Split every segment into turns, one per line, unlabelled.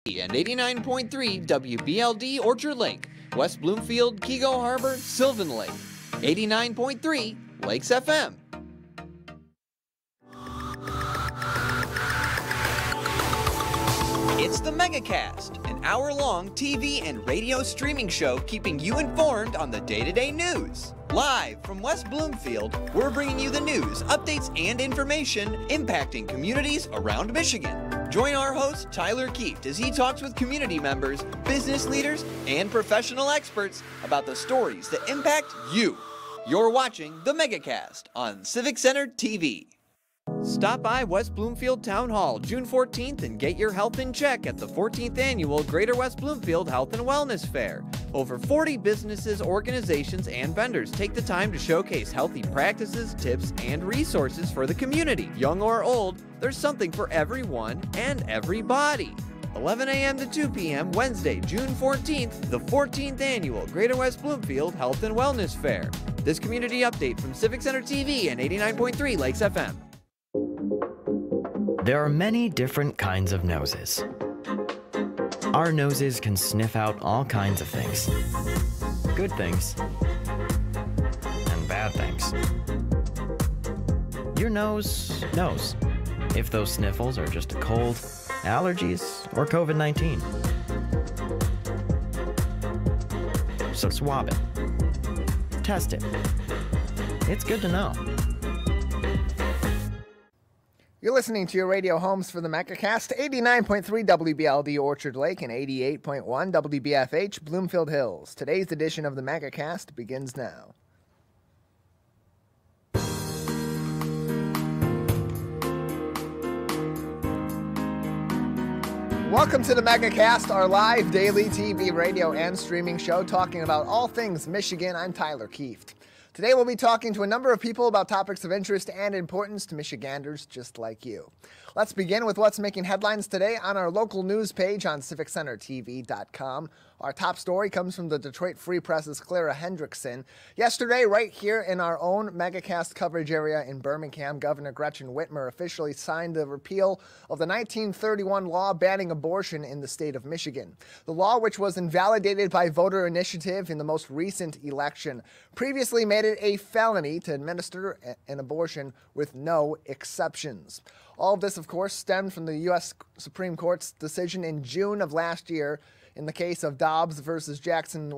and 89.3 WBLD Orchard Lake, West Bloomfield, Kego Harbor, Sylvan Lake, 89.3 Lakes FM. It's the Megacast, an hour-long TV and radio streaming show keeping you informed on the day-to-day news. Live from West Bloomfield, we're bringing you the news, updates, and information impacting communities around Michigan. Join our host, Tyler Kieft, as he talks with community members, business leaders, and professional experts about the stories that impact you. You're watching the Megacast on Civic Center TV. Stop by West Bloomfield Town Hall June 14th and get your health in check at the 14th Annual Greater West Bloomfield Health and Wellness Fair. Over 40 businesses, organizations, and vendors take the time to showcase healthy practices, tips, and resources for the community. Young or old, there's something for everyone and everybody. 11 a.m. to 2 p.m. Wednesday, June 14th, the 14th Annual Greater West Bloomfield Health and Wellness Fair. This community update from Civic Center TV and 89.3 Lakes FM.
There are many different kinds of noses. Our noses can sniff out all kinds of things. Good things and bad things. Your nose knows if those sniffles are just a cold, allergies, or COVID-19. So swab it. Test it. It's good to know.
You're listening to your radio homes for the Megacast, 89.3 WBLD Orchard Lake and 88.1 WBFH Bloomfield Hills. Today's edition of the Megacast begins now. Welcome to the Megacast, our live daily TV, radio, and streaming show talking about all things Michigan. I'm Tyler Kieft. Today we'll be talking to a number of people about topics of interest and importance to Michiganders just like you. Let's begin with what's making headlines today on our local news page on civiccentertv.com. Our top story comes from the Detroit Free Press's Clara Hendrickson. Yesterday, right here in our own Megacast coverage area in Birmingham, Governor Gretchen Whitmer officially signed the repeal of the 1931 law banning abortion in the state of Michigan. The law, which was invalidated by voter initiative in the most recent election, previously made it a felony to administer an abortion with no exceptions. All of this, of course, stemmed from the U.S. Supreme Court's decision in June of last year in the case of Dobbs versus Jackson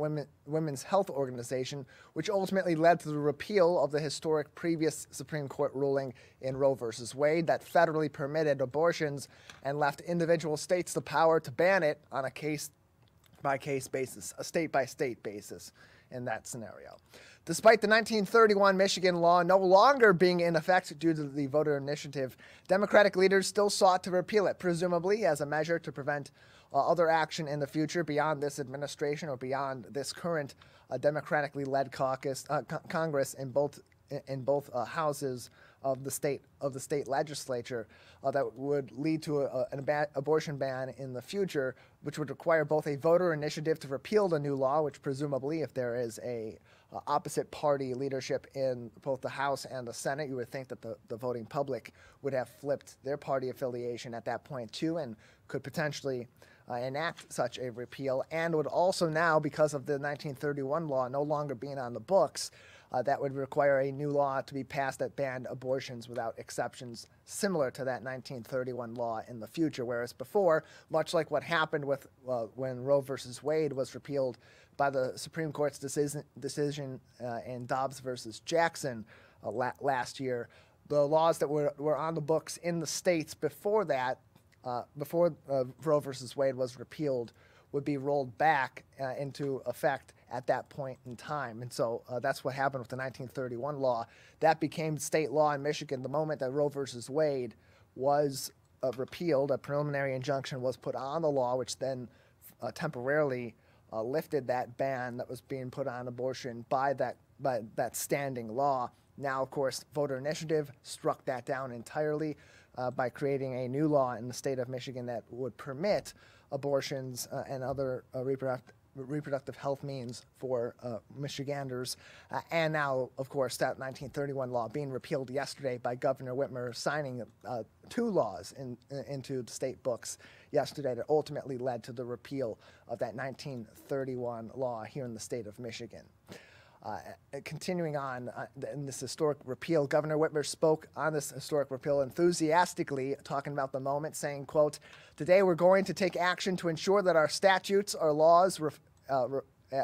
Women's Health Organization, which ultimately led to the repeal of the historic previous Supreme Court ruling in Roe versus Wade that federally permitted abortions and left individual states the power to ban it on a case-by-case basis, a state-by-state basis in that scenario. Despite the 1931 Michigan law no longer being in effect due to the voter initiative, Democratic leaders still sought to repeal it, presumably as a measure to prevent other action in the future beyond this administration or beyond this current democratically led Congress in both houses of the state legislature that would lead to an abortion ban in the future, which would require both a voter initiative to repeal the new law, which presumably, if there is a opposite party leadership in both the House and the Senate, you would think that the voting public would have flipped their party affiliation at that point too, and could potentially enact such a repeal, and would also now, because of the 1931 law no longer being on the books, that would require a new law to be passed that banned abortions without exceptions, similar to that 1931 law in the future. Whereas before, much like what happened with when Roe versus Wade was repealed by the Supreme Court's decision in Dobbs versus Jackson last year, the laws that were on the books in the states before that, before Roe versus Wade was repealed, would be rolled back into effect at that point in time. And so that's what happened with the 1931 law. That became state law in Michigan the moment that Roe versus Wade was repealed. A preliminary injunction was put on the law, which then temporarily lifted that ban that was being put on abortion by that standing law. Now, of course, voter initiative struck that down entirely by creating a new law in the state of Michigan that would permit abortions and other reproductive health means for Michiganders. And now, of course, that 1931 law being repealed yesterday by Governor Whitmer, signing two laws into the state books yesterday that ultimately led to the repeal of that 1931 law here in the state of Michigan. Continuing on in this historic repeal, Governor Whitmer spoke on this historic repeal enthusiastically, talking about the moment, saying, quote, "Today we're going to take action to ensure that our statutes, our laws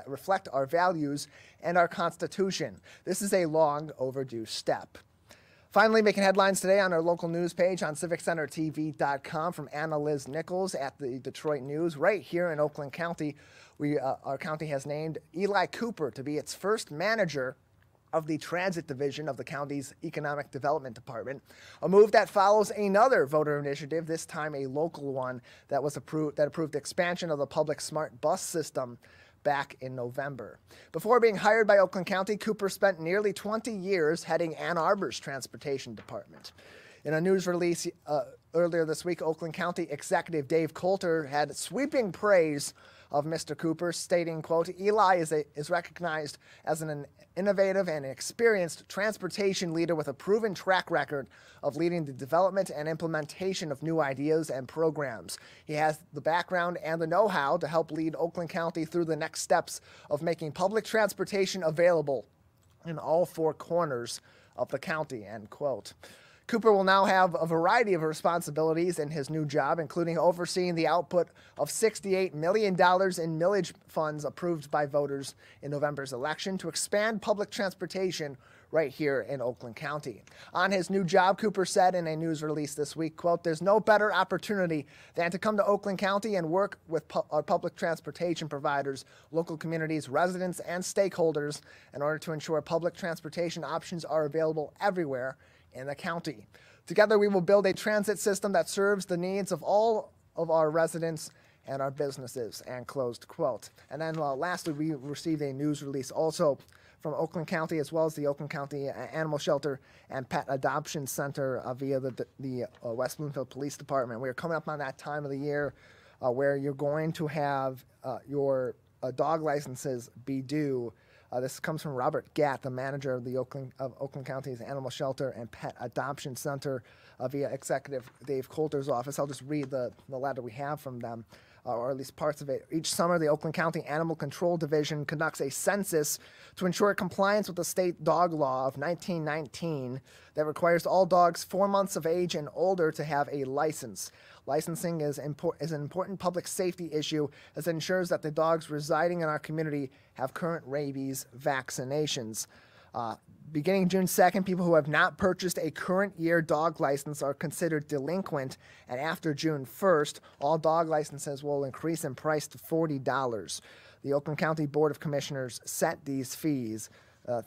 reflect our values and our Constitution. This is a long overdue step." Finally, making headlines today on our local news page on CivicCenterTV.com from Anna Liz Nichols at the Detroit News. Right here in Oakland County, our county has named Eli Cooper to be its first manager of the transit division of the county's economic development department, a move that follows another voter initiative, this time a local one that approved expansion of the public smart bus system back in November. Before being hired by Oakland County, Cooper spent nearly 20 years heading Ann Arbor's transportation department. In a news release earlier this week, Oakland County Executive Dave Coulter had sweeping praise of Mr. Cooper, stating, quote, "Eli is recognized as an innovative and experienced transportation leader with a proven track record of leading the development and implementation of new ideas and programs. He has the background and the know-how to help lead Oakland County through the next steps of making public transportation available in all four corners of the county," end quote. Cooper will now have a variety of responsibilities in his new job, including overseeing the output of $68 million in millage funds approved by voters in November's election to expand public transportation right here in Oakland County. On his new job, Cooper said in a news release this week, quote, "There's no better opportunity than to come to Oakland County and work with our public transportation providers, local communities, residents, and stakeholders in order to ensure public transportation options are available everywhere in the county. Together, we will build a transit system that serves the needs of all of our residents and our businesses," and closed quote. And then lastly, we received a news release also from Oakland County, as well as the Oakland County Animal Shelter and Pet Adoption Center via the West Bloomfield Police Department. We're coming up on that time of the year where you're going to have your dog licenses be due. This comes from Robert Gatt, the manager of the Oakland County's Animal Shelter and Pet Adoption Center via Executive Dave Coulter's office. I'll just read the letter we have from them, or at least parts of it. "Each summer, the Oakland County Animal Control Division conducts a census to ensure compliance with the state dog law of 1919 that requires all dogs 4 months of age and older to have a license. Licensing is an important public safety issue as it ensures that the dogs residing in our community have current rabies vaccinations. Beginning June 2nd, people who have not purchased a current year dog license are considered delinquent, and after June 1st, all dog licenses will increase in price to $40. The Oakland County Board of Commissioners set these fees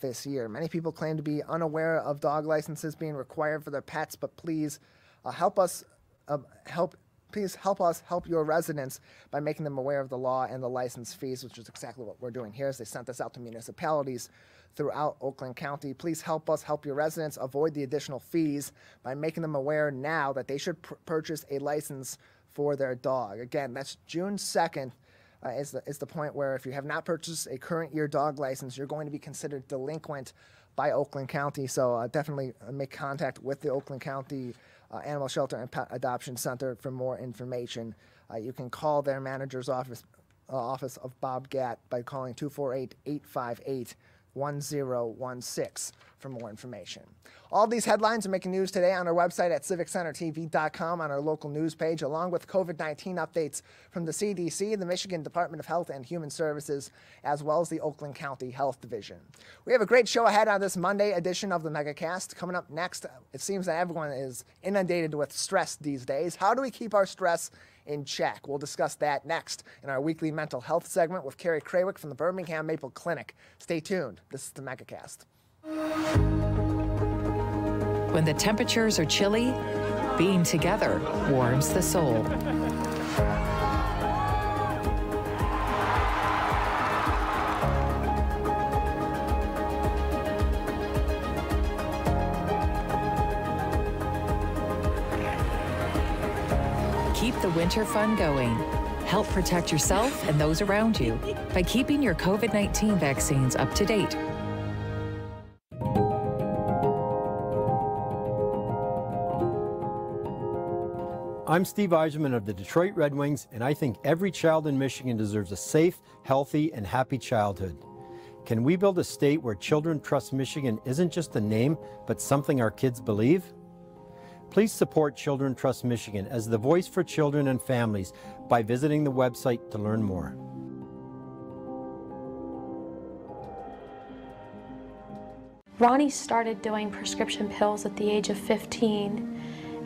this year. Many people claim to be unaware of dog licenses being required for their pets, but please help us help your residents by making them aware of the law and the license fees, which is exactly what we're doing here as they sent this out to municipalities throughout Oakland County. Please help us help your residents avoid the additional fees by making them aware now that they should purchase a license for their dog." Again, that's June 2nd is the point where if you have not purchased a current year dog license, you're going to be considered delinquent by Oakland County. So definitely make contact with the Oakland County Animal Shelter and Pet Adoption Center for more information. You can call their manager's office of Bob Gatt by calling 248-858-1016 for more information. All these headlines are making news today on our website at CivicCenterTV.com on our local news page, along with COVID-19 updates from the CDC, the Michigan Department of Health and Human Services, as well as the Oakland County Health Division. We have a great show ahead on this Monday edition of the Megacast. Coming up next, it seems that everyone is inundated with stress these days. How do we keep our stress in check? We'll discuss that next in our weekly mental health segment with Carrie Krawiec from the Birmingham Maple Clinic. Stay tuned. This is the Megacast.
When the temperatures are chilly, being together warms the soul. Keep the winter fun going. Help protect yourself and those around you by keeping your COVID-19 vaccines up to date.
I'm Steve Eiserman of the Detroit Red Wings, and I think every child in Michigan deserves a safe, healthy, and happy childhood. Can we build a state where Children Trust Michigan isn't just a name, but something our kids believe? Please support Children Trust Michigan as the voice for children and families by visiting the website to learn more.
Ronnie started doing prescription pills at the age of 15,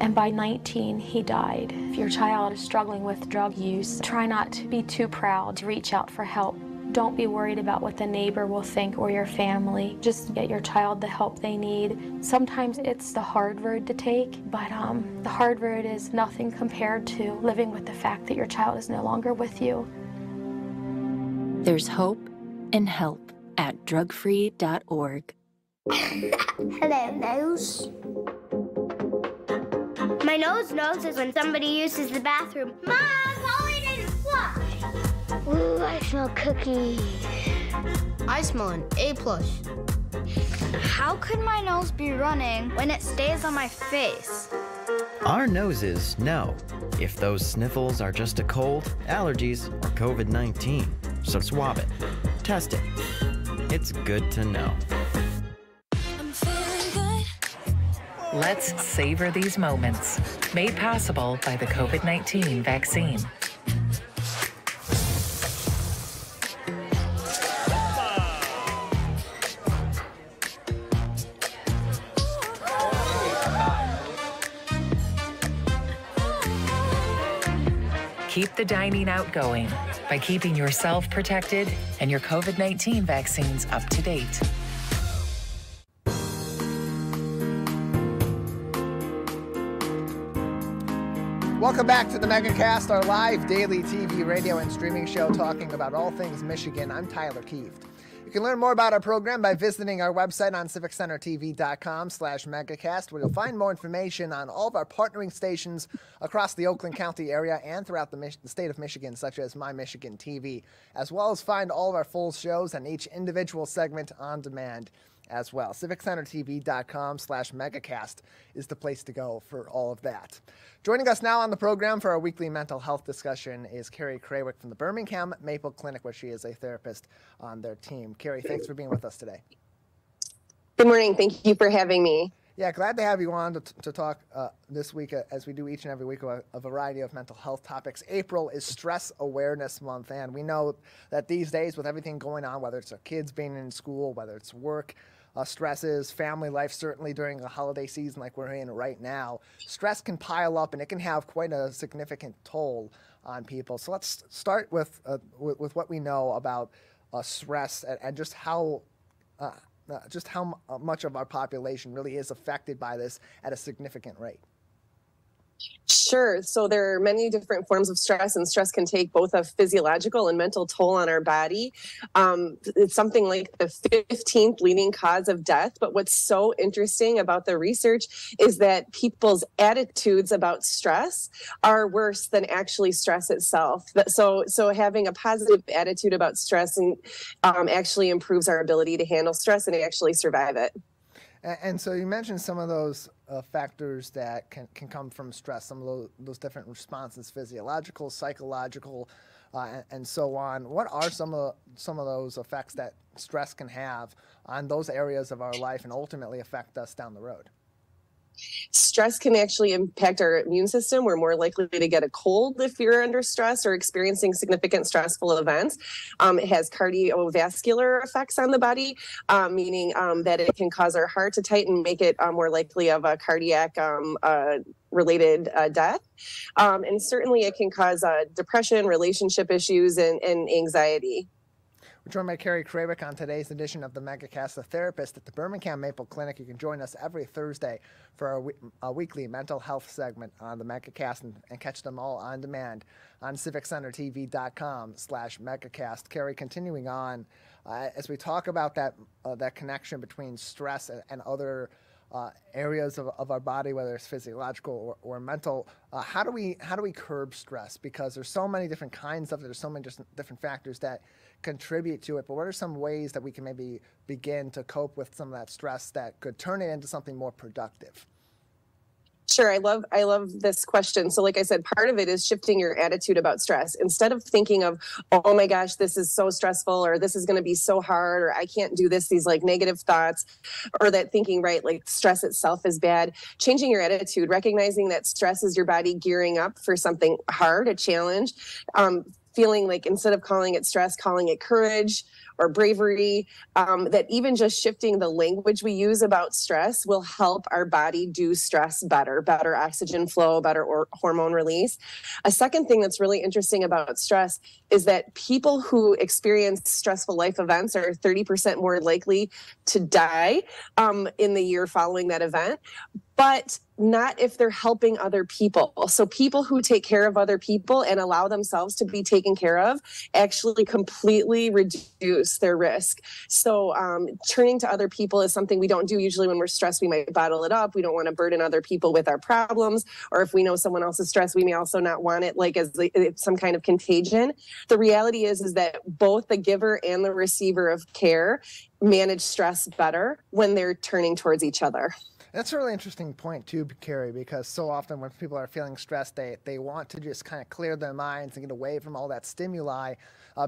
and by 19, he died. If your child is struggling with drug use, try not to be too proud to reach out for help. Don't be worried about what the neighbor will think or your family. Just get your child the help they need. Sometimes it's the hard road to take, but the hard road is nothing compared to living with the fact that your child is no longer with you.
There's hope and help at drugfree.org.
Hello, nose. My nose knows is when somebody uses the bathroom. Mom, Polly didn't flush. Ooh, I smell cookies.
I smell an A+.
How could my nose be running when it stays on my face?
Our noses know if those sniffles are just a cold, allergies, or COVID-19. So swab it, test it. It's good to know.
Let's savor these moments. Made possible by the COVID-19 vaccine. Keep the dining out going by keeping yourself protected and your COVID-19 vaccines up to date.
Welcome back to the Megacast, our live daily TV, radio, and streaming show talking about all things Michigan. I'm Tyler Kieft. You can learn more about our program by visiting our website on civiccentertv.com/megacast, where you'll find more information on all of our partnering stations across the Oakland County area and throughout the state of Michigan, such as My Michigan TV, as well as find all of our full shows and each individual segment on demand as well. civiccentertv.com/megacast is the place to go for all of that. Joining us now on the program for our weekly mental health discussion is Carrie Krawiec from the Birmingham Maple Clinic, where she is a therapist on their team. Carrie, thanks for being with us today.
Good morning. Thank you for having me.
Yeah, glad to have you on to talk this week, as we do each and every week, a variety of mental health topics. April is Stress Awareness Month, and we know that these days with everything going on, whether it's our kids being in school, whether it's work, stresses, family life, certainly during a holiday season like we're in right now, stress can pile up and it can have quite a significant toll on people. So let's start with what we know about stress and just how much of our population really is affected by this at a significant rate.
Sure. So there are many different forms of stress, and stress can take both a physiological and mental toll on our body. It's something like the 15th leading cause of death. But what's so interesting about the research is that people's attitudes about stress are worse than actually stress itself. So having a positive attitude about stress and actually improves our ability to handle stress and actually survive it.
And so you mentioned some of those factors that can come from stress, some of those different responses, physiological, psychological, and so on. What are some of those effects that stress can have on those areas of our life and ultimately affect us down the road?
Stress can actually impact our immune system. We're more likely to get a cold if you're under stress or experiencing significant stressful events. It has cardiovascular effects on the body, meaning that it can cause our heart to tighten, make it more likely of a cardiac related death. And certainly it can cause depression, relationship issues, and anxiety.
We're joined by Carrie Krawiec on today's edition of the Megacast, a therapist at the Birmingham Maple Clinic. You can join us every Thursday for our weekly mental health segment on the Megacast and catch them all on demand on civiccentertv.com/Megacast. Carrie, continuing on, as we talk about that connection between stress and other areas of our body, whether it's physiological or mental, how do we curb stress? Because there's so many different kinds of it. There's so many different factors that contribute to it. But what are some ways that we can maybe begin to cope with some of that stress that could turn it into something more productive?
Sure. I love this question. So like I said, part of it is shifting your attitude about stress. Instead of thinking of, oh my gosh, this is so stressful, or this is going to be so hard, or I can't do this, these like negative thoughts, or that thinking, right, like stress itself is bad, changing your attitude, recognizing that stress is your body gearing up for something hard, a challenge, feeling like instead of calling it stress, calling it courage or bravery, that even just shifting the language we use about stress will help our body do stress better oxygen flow, better hormone release. A second thing that's really interesting about stress is that people who experience stressful life events are 30% more likely to die in the year following that event, but not if they're helping other people. So people who take care of other people and allow themselves to be taken care of actually completely reduce their risk. So turning to other people is something we don't do usually when we're stressed. We might bottle it up. We don't want to burden other people with our problems. Or if we know someone else is stressed, we may also not want it like as some kind of contagion. The reality is that both the giver and the receiver of care manage stress better when they're turning towards each other.
That's a really interesting point too, Carrie, because so often when people are feeling stressed, they want to just kind of clear their minds and get away from all that stimuli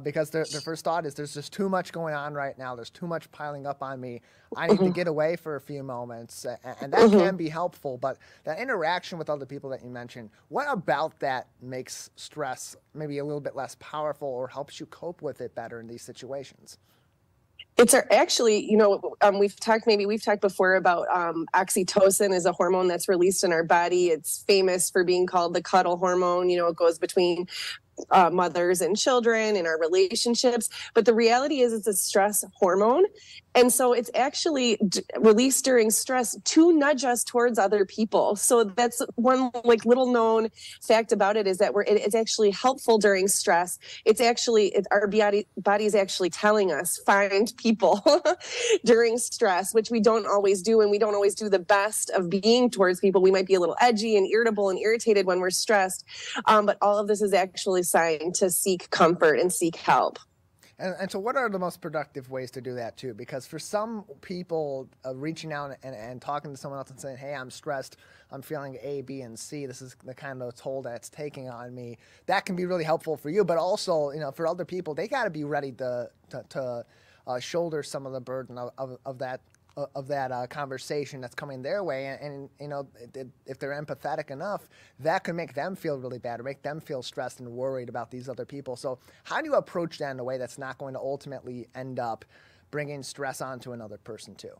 because their first thought is there's just too much going on right now. There's too much piling up on me. I need to get away for a few moments, and that can be helpful. But that interaction with other people that you mentioned, what about that makes stress maybe a little bit less powerful or helps you cope with it better in these situations?
It's actually, we've talked before about oxytocin is a hormone that's released in our body. It's famous for being called the cuddle hormone. It goes between mothers and children in our relationships. But the reality is it's a stress hormone. And so it's actually released during stress to nudge us towards other people. So that's one like little known fact about it is that it's actually helpful during stress. It's actually, our body is actually telling us find people during stress, which we don't always do. And we don't always do the best of being towards people. We might be a little edgy and irritable and irritated when we're stressed. But all of this is actually a sign to seek comfort and seek help.
And so what are the most productive ways to do that too? Because for some people, reaching out and talking to someone else and saying, hey, I'm stressed, I'm feeling A, B, and C, this is the kind of toll that it's taking on me, that can be really helpful for you. But also, for other people, they got to be ready to shoulder some of the burden of that conversation that's coming their way. And if they're empathetic enough, that could make them feel really bad or make them feel stressed and worried about these other people. So how do you approach that in a way that's not going to ultimately end up bringing stress onto another person too?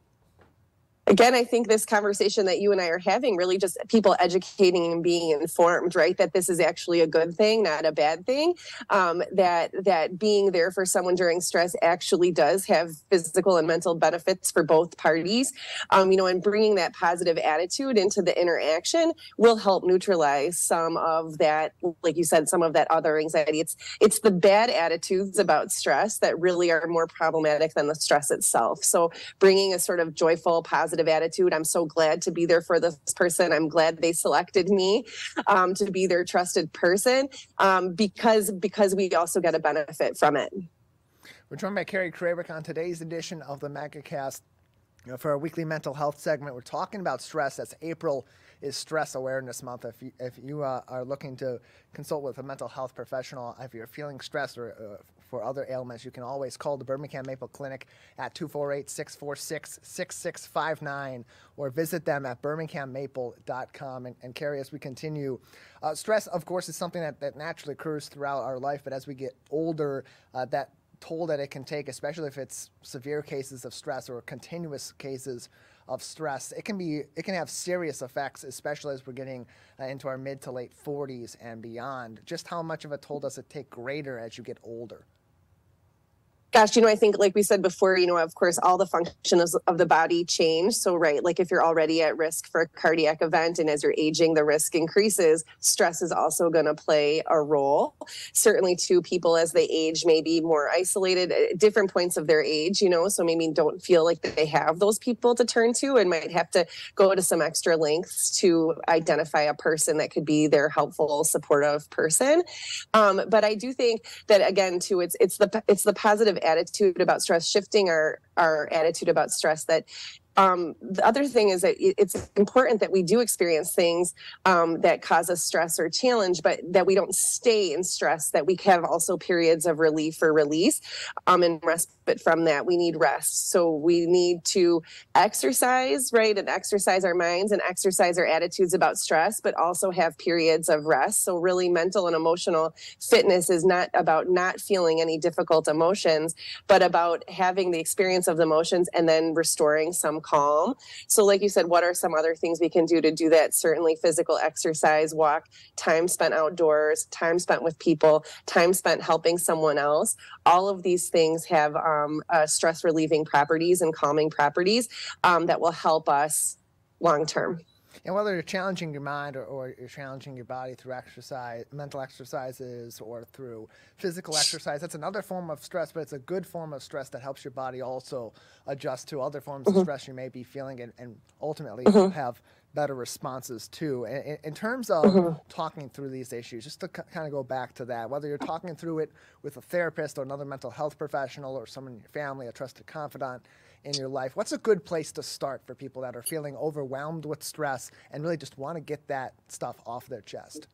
Again, I think this conversation that you and I are having really just people educating and being informed, right? That this is actually a good thing, not a bad thing. That being there for someone during stress actually does have physical and mental benefits for both parties. And bringing that positive attitude into the interaction will help neutralize some of that, like you said, some of that other anxiety. It's the bad attitudes about stress that really are more problematic than the stress itself. So bringing a sort of joyful, positive attitude. I'm so glad to be there for this person. I'm glad they selected me to be their trusted person because we also get a benefit from it.
We're joined by Carrie Krawiec on today's edition of the Megacast. For our weekly mental health segment, we're talking about stress. As April is Stress Awareness Month. If you are looking to consult with a mental health professional, if you're feeling stressed or for other ailments, you can always call the Birmingham Maple Clinic at 248-646-6659 or visit them at birminghammaple.com. And Carrie, as we continue, stress, of course, is something that naturally occurs throughout our life, but as we get older, that toll that it can take, especially if it's severe cases of stress or continuous cases of stress, it can have serious effects, especially as we're getting into our mid to late 40s and beyond. Just how much of a toll does it take greater as you get older?
Gosh, I think like we said before, of course, all the functions of the body change. So, right, like if you're already at risk for a cardiac event and as you're aging, the risk increases, stress is also going to play a role. Certainly, too, people as they age may be more isolated at different points of their age, so maybe don't feel like they have those people to turn to and might have to go to some extra lengths to identify a person that could be their helpful, supportive person. But I do think that, again, too, it's the positive attitude about stress, shifting our attitude about stress that The other thing is that it's important that we do experience things that cause us stress or challenge, but that we don't stay in stress, that we have also periods of relief or release and respite from that. We need rest. So we need to exercise, right? And exercise our minds and exercise our attitudes about stress, but also have periods of rest. So really mental and emotional fitness is not about not feeling any difficult emotions, but about having the experience of the emotions and then restoring some calm. So like you said, what are some other things we can do to do that? Certainly physical exercise, walk, time spent outdoors, time spent with people, time spent helping someone else. All of these things have stress relieving properties and calming properties that will help us long term.
And whether you're challenging your mind or you're challenging your body through exercise, mental exercises, or through physical exercise, that's another form of stress, but it's a good form of stress that helps your body also adjust to other forms of stress you may be feeling and ultimately have better responses too. In terms of talking through these issues, just to kind of go back to that, whether you're talking through it with a therapist or another mental health professional or someone in your family, a trusted confidant in your life, what's a good place to start for people that are feeling overwhelmed with stress and really just want to get that stuff off their chest?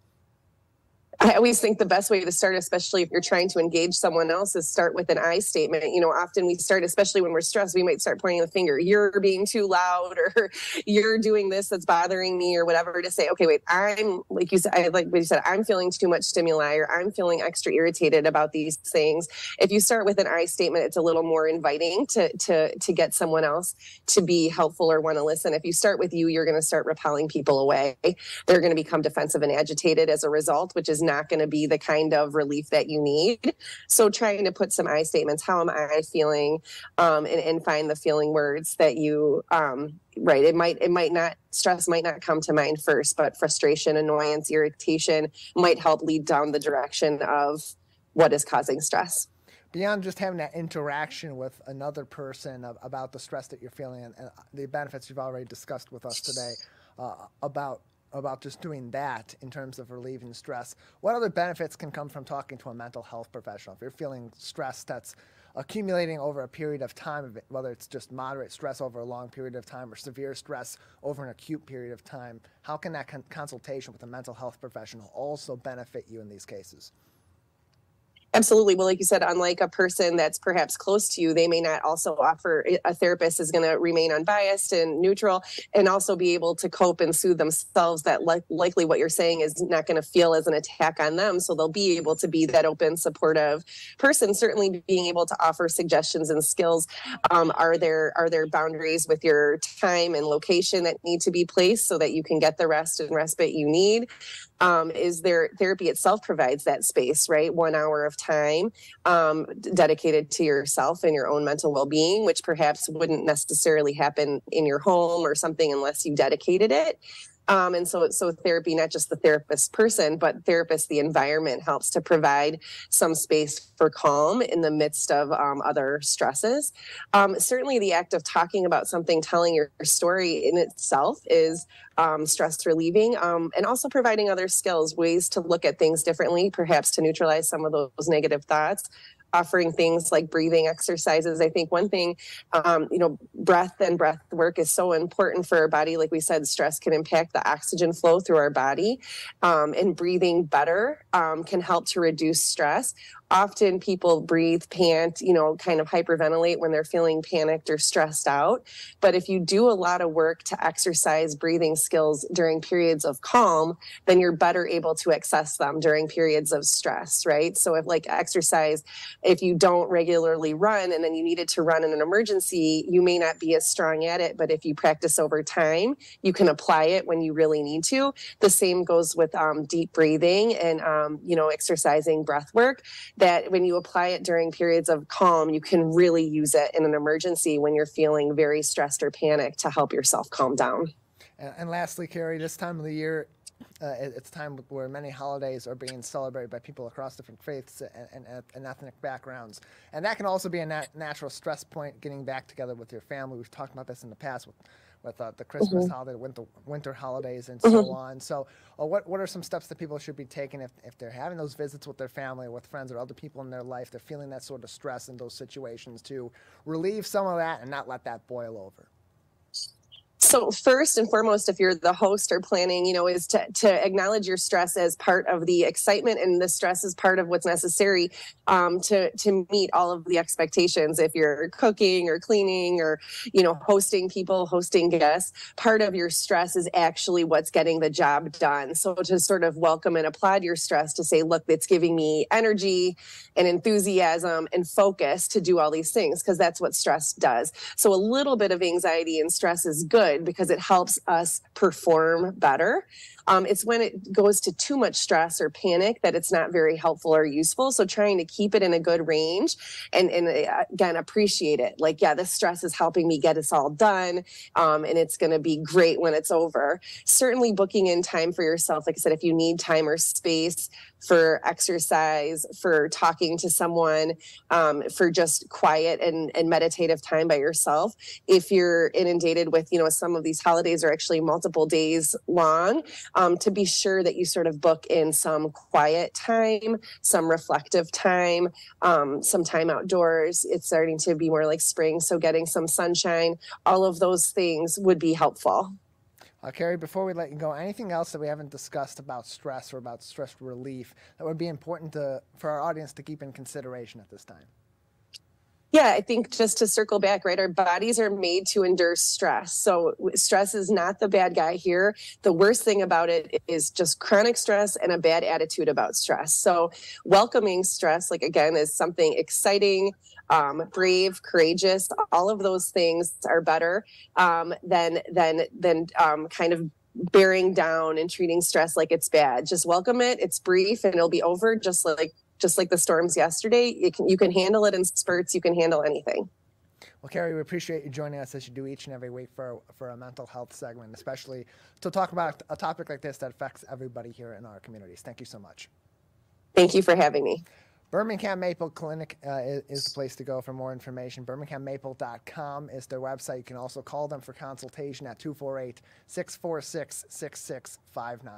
I always think the best way to start, especially if you're trying to engage someone else, is start with an I statement. You know, often we start, especially when we're stressed, we might start pointing the finger. You're being too loud, or you're doing this that's bothering me, or whatever, to say, okay, wait, I'm, like you said, I'm feeling too much stimuli, or I'm feeling extra irritated about these things. If you start with an I statement, it's a little more inviting to get someone else to be helpful or want to listen. If you start with you, you're going to start repelling people away. They're going to become defensive and agitated as a result, which is not going to be the kind of relief that you need. So trying to put some I statements, how am I feeling, and find the feeling words that you, right. It might not, stress might not come to mind first, but frustration, annoyance, irritation might help lead down the direction of what is causing stress.
Beyond just having that interaction with another person about the stress that you're feeling and the benefits you've already discussed with us today about just doing that in terms of relieving stress, what other benefits can come from talking to a mental health professional? If you're feeling stress that's accumulating over a period of time, whether it's just moderate stress over a long period of time or severe stress over an acute period of time, how can that consultation with a mental health professional also benefit you in these cases?
Absolutely. Well, like you said, unlike a person that's perhaps close to you, they may not also offer, a therapist is going to remain unbiased and neutral and also be able to cope and soothe themselves, that likely what you're saying is not going to feel as an attack on them. So they'll be able to be that open, supportive person, certainly being able to offer suggestions and skills. Are there boundaries with your time and location that need to be placed so that you can get the rest and respite you need? Is there therapy itself provides that space, right? 1 hour of time dedicated to yourself and your own mental well-being, which perhaps wouldn't necessarily happen in your home or something unless you dedicated it. And so therapy, not just the therapist person, but therapist, the environment helps to provide some space for calm in the midst of other stresses. Certainly the act of talking about something, telling your story in itself is stress relieving, and also providing other skills, ways to look at things differently, perhaps to neutralize some of those negative thoughts. Offering things like breathing exercises. I think one thing, breath and breath work is so important for our body. Like we said, stress can impact the oxygen flow through our body, and breathing better can help to reduce stress. Often people breathe, pant, kind of hyperventilate when they're feeling panicked or stressed out. But if you do a lot of work to exercise breathing skills during periods of calm, then you're better able to access them during periods of stress, right? So if like exercise, if you don't regularly run and then you needed to run in an emergency, you may not be as strong at it. But if you practice over time, you can apply it when you really need to. The same goes with deep breathing and, exercising breath work. That when you apply it during periods of calm, you can really use it in an emergency when you're feeling very stressed or panicked to help yourself calm down.
And lastly, Carrie, this time of the year, it's time where many holidays are being celebrated by people across different faiths and ethnic backgrounds. And that can also be a natural stress point, getting back together with your family. We've talked about this in the past with the Christmas holiday, winter holidays, and so on. So what are some steps that people should be taking if they're having those visits with their family or with friends or other people in their life, they're feeling that sort of stress in those situations, to relieve some of that and not let that boil over?
So first and foremost, if you're the host or planning, is to acknowledge your stress as part of the excitement, and the stress is part of what's necessary to meet all of the expectations. If you're cooking or cleaning or, hosting people, hosting guests, part of your stress is actually what's getting the job done. So to sort of welcome and applaud your stress, to say, look, it's giving me energy and enthusiasm and focus to do all these things, because that's what stress does. So a little bit of anxiety and stress is good because it helps us perform better. It's when it goes to too much stress or panic that it's not very helpful or useful. So trying to keep it in a good range and again, appreciate it. Like, yeah, this stress is helping me get us all done. And it's going to be great when it's over. Certainly booking in time for yourself. Like I said, if you need time or space for exercise, for talking to someone, for just quiet and meditative time by yourself. If you're inundated with, some of these holidays are actually multiple days long, to be sure that you sort of book in some quiet time, some reflective time, some time outdoors. It's starting to be more like spring, so getting some sunshine, all of those things would be helpful.
Carrie, before we let you go, anything else that we haven't discussed about stress or about stress relief that would be important for our audience to keep in consideration at this time?
Yeah, I think just to circle back, right, our bodies are made to endure stress. So stress is not the bad guy here. The worst thing about it is just chronic stress and a bad attitude about stress. So welcoming stress, like, again, is something exciting, brave, courageous. All of those things are better than kind of bearing down and treating stress like it's bad. Just welcome it. It's brief and it'll be over, just like the storms yesterday. You can handle it in spurts. You can handle anything.
Well, Carrie, we appreciate you joining us as you do each and every week for a mental health segment, especially to talk about a topic like this that affects everybody here in our communities. Thank you so much.
Thank you for having me.
Birmingham Maple Clinic is the place to go for more information. BirminghamMaple.com is their website. You can also call them for consultation at 248-646-6659.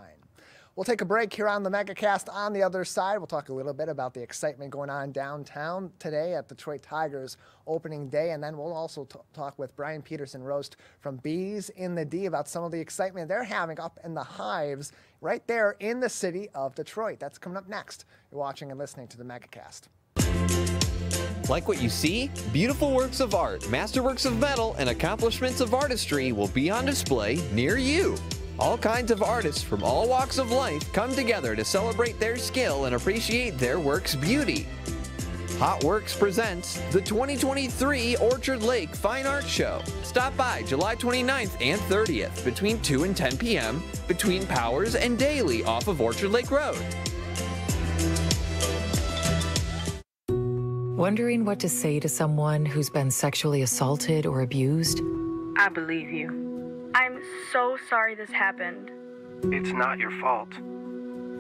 We'll take a break here on the Megacast. On the other side, we'll talk a little bit about the excitement going on downtown today at Detroit Tigers opening day. And then we'll also talk with Brian Peterson-Roast from Bees in the D about some of the excitement they're having up in the hives right there in the city of Detroit. That's coming up next. You're watching and listening to the Megacast.
Like what you see? Beautiful works of art, masterworks of metal, and accomplishments of artistry will be on display near you. All kinds of artists from all walks of life come together to celebrate their skill and appreciate their work's beauty. Hot Works presents the 2023 Orchard Lake Fine Art Show. Stop by July 29th and 30th between 2 and 10 p.m. between Powers and Daly off of Orchard Lake Road.
Wondering what to say to someone who's been sexually assaulted or abused?
I believe you. I'm so sorry this happened.
It's not your fault.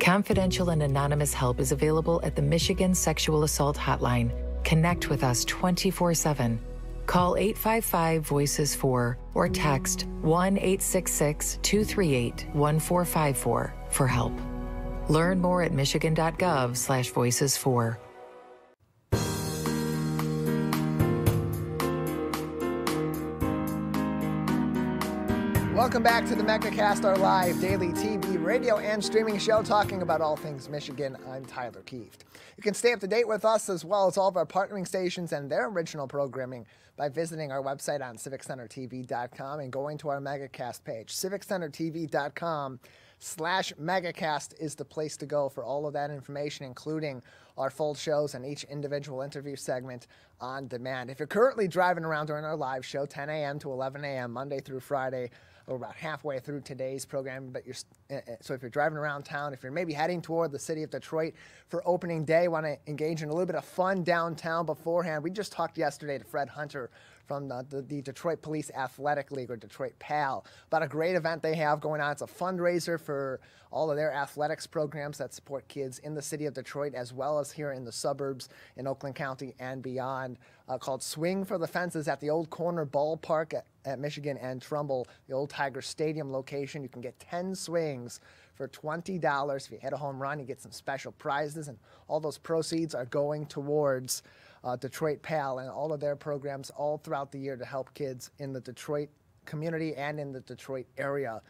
Confidential and anonymous help is available at the Michigan Sexual Assault Hotline. Connect with us 24/7. Call 855-VOICES-4 or text 1-866-238-1454 for help. Learn more at michigan.gov/voices4.
Welcome back to the Megacast, our live daily TV, radio, and streaming show talking about all things Michigan. I'm Tyler Kieft. You can stay up to date with us as well as all of our partnering stations and their original programming by visiting our website on civiccentertv.com and going to our Megacast page. civiccentertv.com/Megacast is the place to go for all of that information, including our full shows and each individual interview segment on demand. If you're currently driving around during our live show, 10 a.m. to 11 a.m., Monday through Friday, we're about halfway through today's program, but so if you're driving around town, if you're maybe heading toward the city of Detroit for opening day, want to engage in a little bit of fun downtown beforehand, we just talked yesterday to Fred Hunter from the Detroit Police Athletic League, or Detroit PAL, about a great event they have going on. It's a fundraiser for all of their athletics programs that support kids in the city of Detroit as well as here in the suburbs in Oakland County and beyond, called Swing for the Fences at the Old Corner Ballpark at Michigan and Trumbull, the old Tiger Stadium location. You can get 10 swings for $20. If you hit a home run, you get some special prizes, and all those proceeds are going towards Detroit PAL and all of their programs all throughout the year to help kids in the Detroit community and in the Detroit area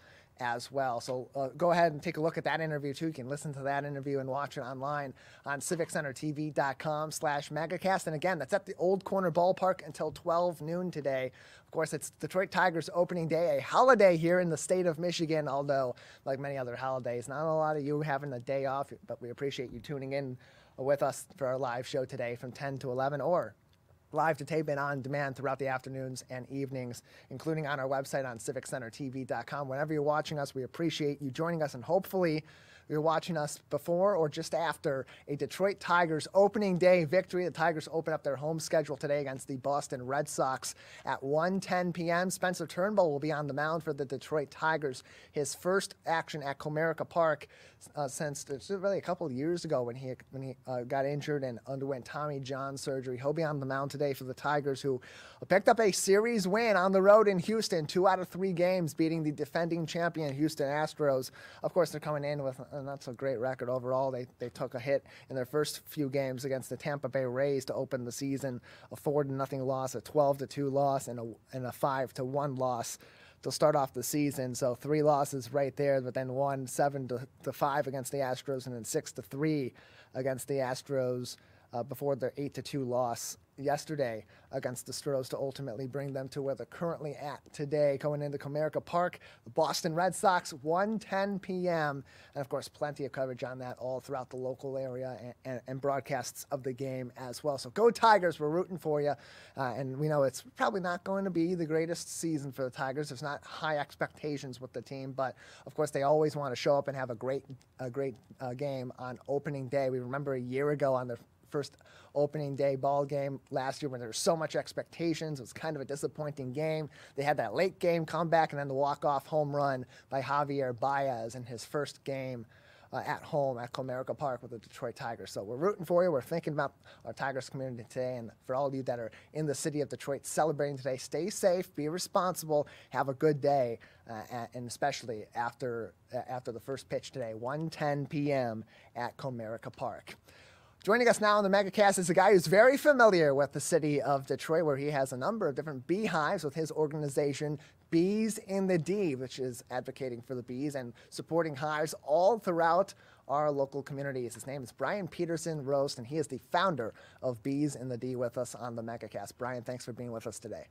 as well. So go ahead and take a look at that interview too. You can listen to that interview and watch it online on civiccentertv.com/megacast. And again, that's at the Old Corner Ballpark until 12 noon today. Of course, it's Detroit Tigers opening day, a holiday here in the state of Michigan, although like many other holidays, not a lot of you having a day off, but we appreciate you tuning in with us for our live show today from 10 to 11 or live to tape and on demand throughout the afternoons and evenings, including on our website on civiccentertv.com. Whenever you're watching us, we appreciate you joining us, and hopefully you're watching us before or just after a Detroit Tigers opening day victory. The Tigers open up their home schedule today against the Boston Red Sox at 1:10 p.m. Spencer Turnbull will be on the mound for the Detroit Tigers. His first action at Comerica Park since really a couple of years ago when he got injured and underwent Tommy John surgery. He'll be on the mound today for the Tigers, who picked up a series win on the road in Houston, 2 out of 3 games, beating the defending champion Houston Astros. Of course, they're coming in with not so great record overall. They took a hit in their first few games against the Tampa Bay Rays to open the season, a 4-0 loss, a 12-2 loss, and a 5-1 loss to start off the season. So 3 losses right there, but then won 7-5 against the Astros, and then 6-3 against the Astros before their 8-2 loss yesterday against the Stros to ultimately bring them to where they're currently at today, going into Comerica Park. The Boston Red Sox, 1:10 p.m. And, of course, plenty of coverage on that all throughout the local area and broadcasts of the game as well. So go Tigers. We're rooting for you. And we know it's probably not going to be the greatest season for the Tigers. There's not high expectations with the team. But, of course, they always want to show up and have a great game on opening day. We remember a year ago on their first opening day ball game last year when there was so much expectations. It was kind of a disappointing game. They had that late game comeback and then the walk-off home run by Javier Baez in his first game at home at Comerica Park with the Detroit Tigers. So we're rooting for you. We're thinking about our Tigers community today. And for all of you that are in the city of Detroit celebrating today, stay safe, be responsible, have a good day, and especially after the first pitch today, 1:10 p.m. at Comerica Park. Joining us now on the Megacast is a guy who's very familiar with the city of Detroit, where he has a number of different beehives with his organization, Bees in the D, which is advocating for the bees and supporting hives all throughout our local communities. His name is Brian Peterson Roast, and he is the founder of Bees in the D with us on the Megacast. Brian, thanks for being with us today.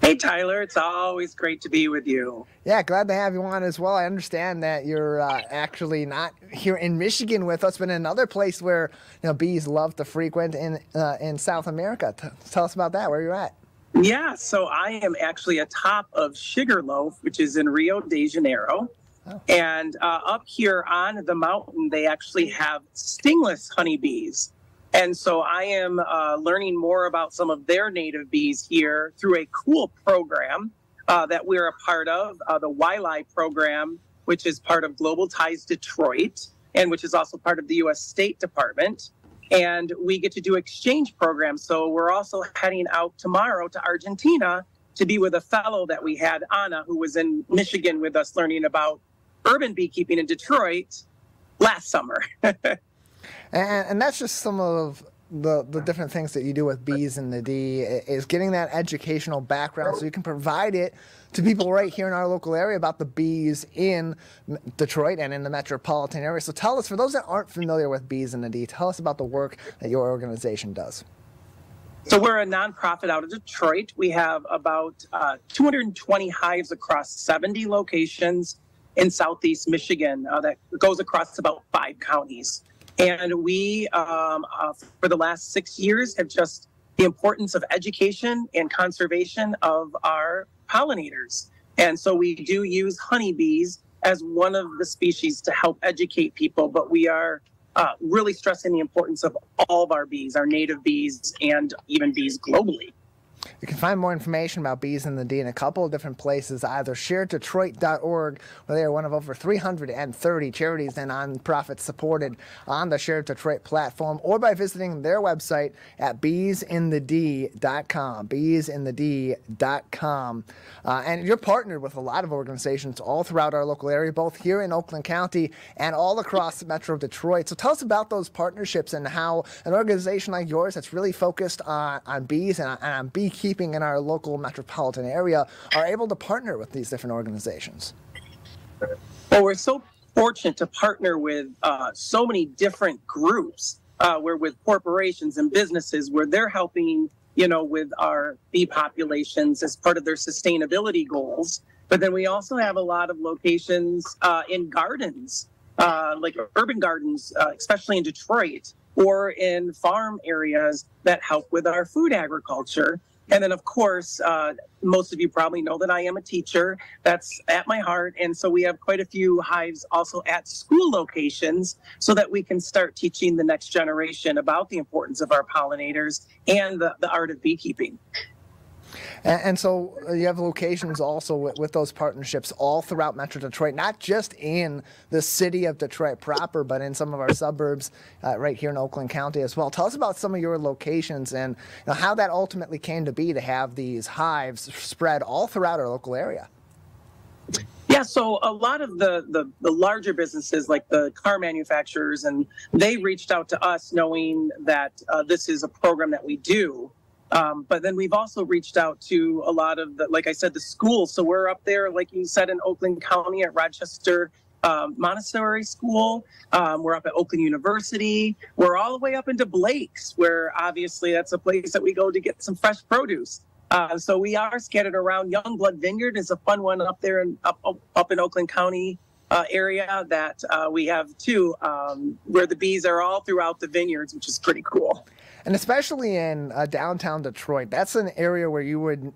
Hey, Tyler. It's always great to be with you.
Yeah, glad to have you on as well. I understand that you're actually not here in Michigan with us, but in another place where bees love to frequent in South America. Tell us about that. Where you're at?
Yeah, so I am actually atop of Sugarloaf, which is in Rio de Janeiro. Oh. And up here on the mountain, they actually have stingless honeybees. And so I am learning more about some of their native bees here through a cool program that we're a part of, the YLI program, which is part of Global Ties Detroit, and which is also part of the U.S. State Department. And we get to do exchange programs. So we're also heading out tomorrow to Argentina to be with a fellow that we had, Anna, who was in Michigan with us learning about urban beekeeping in Detroit last summer.
And that's just some of the different things that you do with Bees in the D, is getting that educational background so you can provide it to people right here in our local area about the bees in Detroit and in the metropolitan area. So tell us, for those that aren't familiar with Bees in the D, tell us about the work that your organization does.
So we're a nonprofit out of Detroit. We have about 220 hives across 70 locations in southeast Michigan that goes across about 5 counties. And we, for the last 6 years, have just the importance of education and conservation of our pollinators. And so we do use honeybees as one of the species to help educate people, but we are really stressing the importance of all of our bees, our native bees, and even bees globally.
You can find more information about Bees in the D in a couple of different places, either sharedetroit.org, where they are one of over 330 charities and nonprofits supported on the Share Detroit platform, or by visiting their website at beesinthed.com, beesinthed.com. And you're partnered with a lot of organizations all throughout our local area, both here in Oakland County and all across Metro Detroit. So tell us about those partnerships and how an organization like yours that's really focused on bees and on beekeeping beekeeping in our local metropolitan area are able to partner with these different organizations?
Well, we're so fortunate to partner with so many different groups, where with corporations and businesses where they're helping, with our bee populations as part of their sustainability goals. But then we also have a lot of locations in gardens, like urban gardens, especially in Detroit, or in farm areas that help with our food agriculture. And then, of course, most of you probably know that I am a teacher. That's at my heart. And so we have quite a few hives also at school locations so that we can start teaching the next generation about the importance of our pollinators and the art of beekeeping.
And so you have locations also with those partnerships all throughout Metro Detroit, not just in the city of Detroit proper, but in some of our suburbs right here in Oakland County as well. Tell us about some of your locations and how that ultimately came to be to have these hives spread all throughout our local area.
Yeah, so a lot of the larger businesses like the car manufacturers, and they reached out to us knowing that this is a program that we do. But then we've also reached out to a lot of like I said, the schools. So we're up there, like you said, in Oakland County at Rochester Montessori School. We're up at Oakland University. We're all the way up into Blake's, where obviously that's a place that we go to get some fresh produce. So we are scattered around. Youngblood Vineyard is a fun one up there in up in Oakland County area that we have too, where the bees are all throughout the vineyards, which is pretty cool.
And especially in downtown Detroit, that's an area where you would,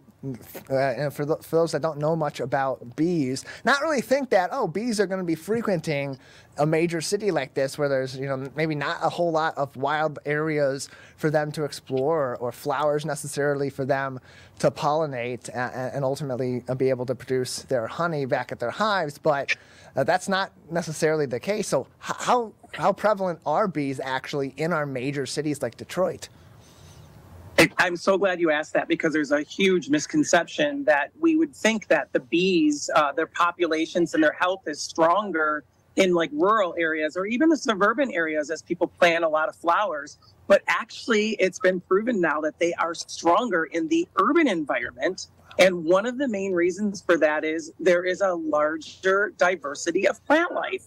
for those that don't know much about bees, not really think that, bees are going to be frequenting a major city like this where there's, maybe not a whole lot of wild areas for them to explore or flowers necessarily for them to pollinate and ultimately be able to produce their honey back at their hives. But that's not necessarily the case. So how prevalent are bees actually in our major cities like Detroit?
I'm so glad you asked that, because there's a huge misconception that we would think that the bees, their populations and their health is stronger in like rural areas or even the suburban areas as people plant a lot of flowers. But actually, it's been proven now that they are stronger in the urban environment. And one of the main reasons for that is there is a larger diversity of plant life.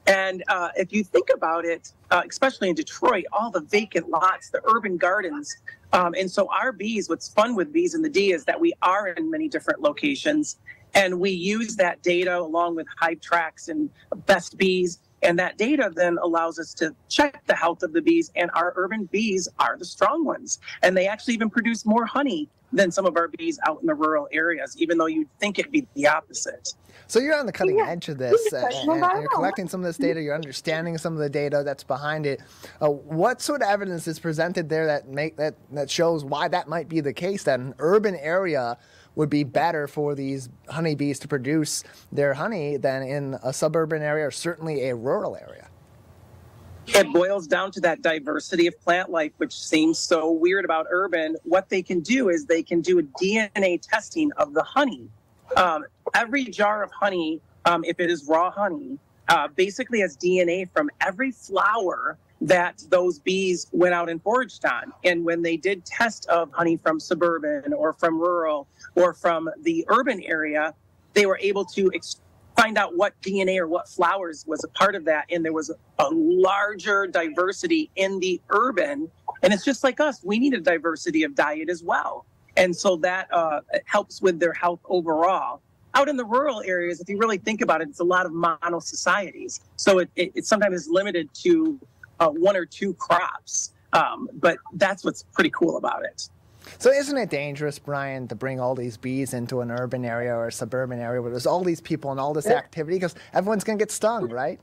And if you think about it, especially in Detroit, all the vacant lots, the urban gardens. And so our bees, what's fun with Bees in the D is that we are in many different locations. And we use that data along with hive tracks and best bees. And that data then allows us to check the health of the bees. And our urban bees are the strong ones. And they actually even produce more honey than some of our bees out in the rural areas, even though you'd think it'd be the opposite.
So you're on the cutting edge of this, and you're collecting some of this data, you're understanding some of the data that's behind it. What sort of evidence is presented there that shows why that might be the case, that an urban area would be better for these honeybees to produce their honey than in a suburban area or certainly a rural area?
It boils down to that diversity of plant life, which seems so weird about urban. What they can do is they can do a DNA testing of the honey. Every jar of honey, if it is raw honey, basically has DNA from every flower that those bees went out and foraged on. And when they did test of honey from suburban or from rural or from the urban area, they were able to find out what DNA or what flowers was a part of that. And there was a larger diversity in the urban. And it's just like us. We need a diversity of diet as well. And so that helps with their health overall. Out in the rural areas, if you really think about it, it's a lot of mono societies. So it sometimes is limited to one or two crops. But that's what's pretty cool about it.
So isn't it dangerous, Brian, to bring all these bees into an urban area or a suburban area where there's all these people and all this activity? Because everyone's going to get stung, right?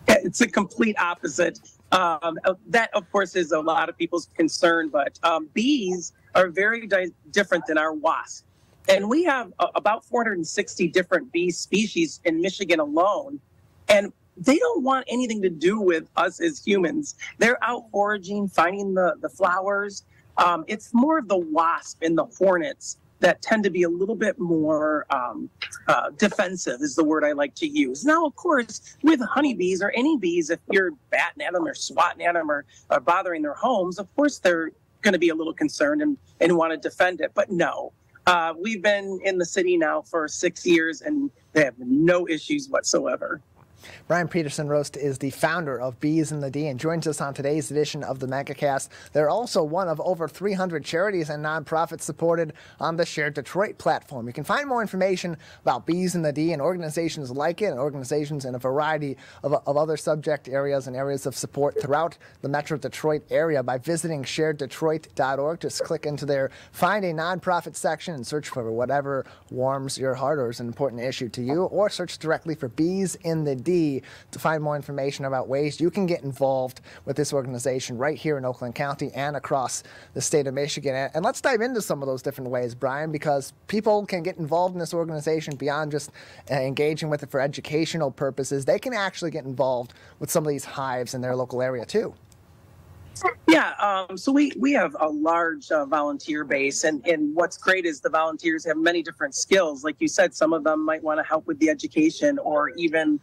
It's a complete opposite. That, of course, is a lot of people's concern. But bees are very different than our wasps. And we have about 460 different bee species in Michigan alone. And they don't want anything to do with us as humans. They're out foraging, finding the flowers. It's more of the wasp and the hornets that tend to be a little bit more defensive is the word I like to use. Now, of course, with honeybees or any bees, if you're batting at them or swatting at them or bothering their homes, of course they're going to be a little concerned and want to defend it. But no, we've been in the city now for 6 years, and they have no issues whatsoever.
Brian Peterson-Rost is the founder of Bees in the D and joins us on today's edition of the Megacast. They're also one of over 300 charities and nonprofits supported on the Shared Detroit platform. You can find more information about Bees in the D and organizations like it and organizations in a variety of other subject areas and areas of support throughout the Metro Detroit area by visiting shareddetroit.org. Just click into their Find a Nonprofit section and search for whatever warms your heart or is an important issue to you, or search directly for Bees in the D to find more information about ways you can get involved with this organization right here in Oakland County and across the state of Michigan. And let's dive into some of those different ways, Brian, because people can get involved in this organization beyond just engaging with it for educational purposes. They can actually get involved with some of these hives in their local area too.
Yeah, so we have a large volunteer base, and what's great is the volunteers have many different skills. Like you said, some of them might want to help with the education, or even,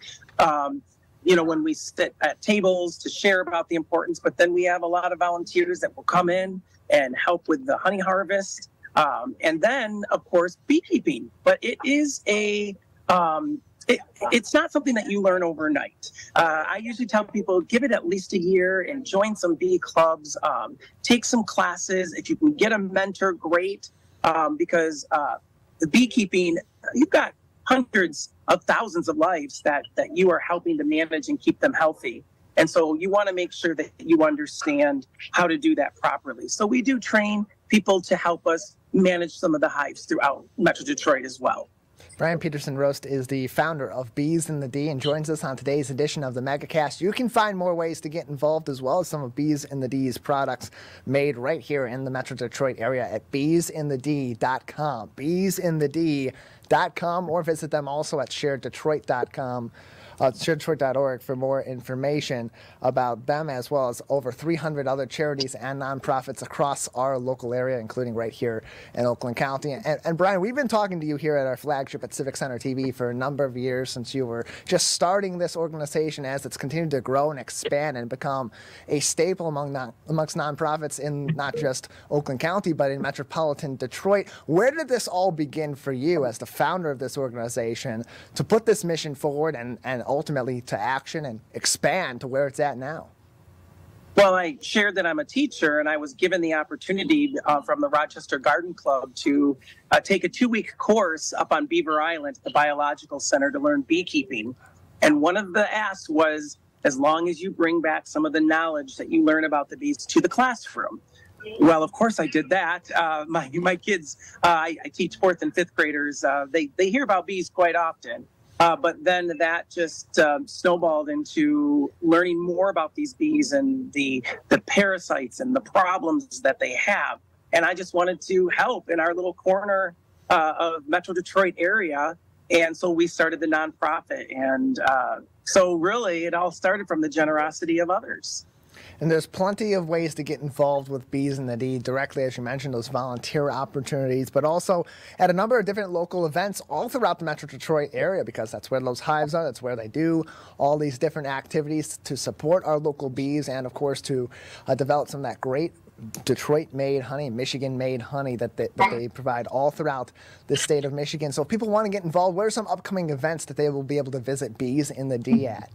when we sit at tables to share about the importance. But then we have a lot of volunteers that will come in and help with the honey harvest, and then, of course, beekeeping. But it is it's not something that you learn overnight. I usually tell people, give it at least a year and join some bee clubs, take some classes. If you can get a mentor, great, because the beekeeping, you've got hundreds of thousands of lives that you are helping to manage and keep them healthy. And so you want to make sure that you understand how to do that properly. So we do train people to help us manage some of the hives throughout Metro Detroit as well.
Brian Peterson-Rost is the founder of Bees in the D and joins us on today's edition of the Megacast. You can find more ways to get involved as well as some of Bees in the D's products made right here in the Metro Detroit area at beesinthed.com. beesinthed.com, or visit them also at shareddetroit.com. shareddetroit.org for more information about them, as well as over 300 other charities and nonprofits across our local area, including right here in Oakland County. And Brian, we've been talking to you here at our flagship at Civic Center TV for a number of years since you were just starting this organization, as it's continued to grow and expand and become a staple amongst nonprofits in not just Oakland County, but in metropolitan Detroit. Where did this all begin for you as the founder of this organization to put this mission forward and ultimately to action and expand to where it's at now?
Well, I shared that I'm a teacher, and I was given the opportunity from the Rochester Garden Club to take a 2-week course up on Beaver Island at the Biological Center to learn beekeeping. And one of the asks was, as long as you bring back some of the knowledge that you learn about the bees to the classroom. Well, of course I did that. My kids, I teach 4th and 5th graders. They hear about bees quite often. But then that just snowballed into learning more about these bees and the parasites and the problems that they have. And I just wanted to help in our little corner of Metro Detroit area. And so we started the nonprofit. And so really it all started from the generosity of others.
And there's plenty of ways to get involved with Bees in the D directly, as you mentioned, those volunteer opportunities, but also at a number of different local events all throughout the Metro Detroit area, because that's where those hives are. That's where they do all these different activities to support our local bees and, of course, to develop some of that great Detroit-made honey, Michigan-made honey that they provide all throughout the state of Michigan. So if people want to get involved, what are some upcoming events that they will be able to visit Bees in the D at?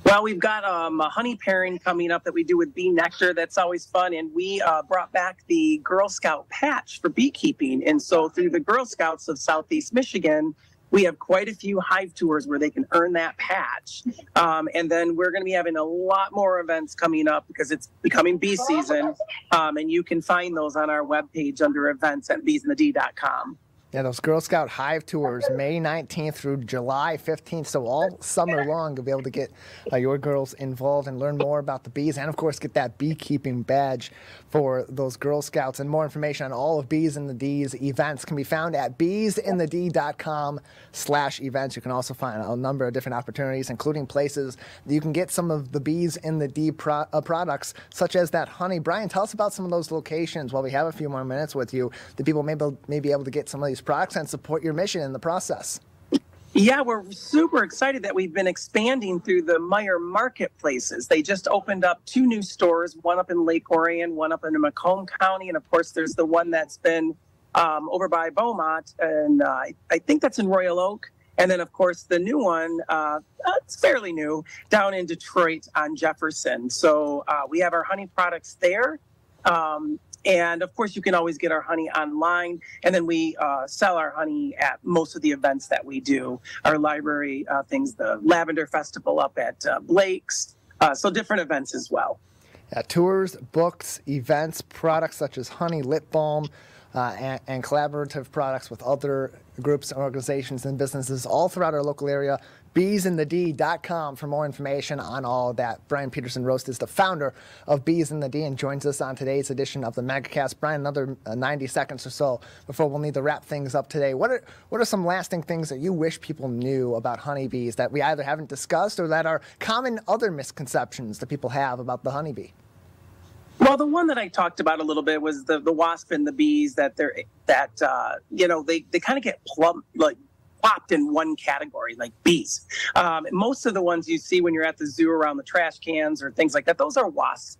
Well, we've got a honey pairing coming up that we do with bee nectar. That's always fun. And we brought back the Girl Scout patch for beekeeping. And so through the Girl Scouts of Southeast Michigan, we have quite a few hive tours where they can earn that patch. And then we're going to be having a lot more events coming up because it's becoming bee season. And you can find those on our webpage under events at beesinthed.com.
Yeah, those Girl Scout hive tours, May 19th through July 15th. So all summer long, you'll be able to get your girls involved and learn more about the bees and, of course, get that beekeeping badge for those Girl Scouts. And more information on all of Bees in the D's events can be found at beesinthed.com/events. You can also find a number of different opportunities, including places that you can get some of the Bees in the D products, such as that honey. Brian, tell us about some of those locations while we have a few more minutes with you, that people may be able to get some of these products and support your mission in the process.
Yeah, we're super excited that we've been expanding through the Meyer marketplaces. They just opened up 2 new stores, one up in Lake Orion, one up in Macomb County. And of course, there's the one that's been over by Beaumont. And I think that's in Royal Oak. And then, of course, the new one, it's fairly new, down in Detroit on Jefferson. So we have our honey products there. And of course, you can always get our honey online. And then we sell our honey at most of the events that we do, our library things, the Lavender Festival up at Blake's, so different events as well.
Tours, books, events, products such as honey, lip balm, and collaborative products with other groups, organizations, and businesses all throughout our local area. beesinthed.com for more information on all of that. Brian Peterson Roast is the founder of Bees in the D and joins us on today's edition of the Megacast. Brian, another 90 seconds or so before we'll need to wrap things up today. What are some lasting things that you wish people knew about honeybees that we either haven't discussed or that are common other misconceptions that people have about the honeybee?
Well, the one that I talked about a little bit was the wasp and the bees they kind of get plopped in one category, like bees. Most of the ones you see when you're at the zoo around the trash cans or things like that, those are wasps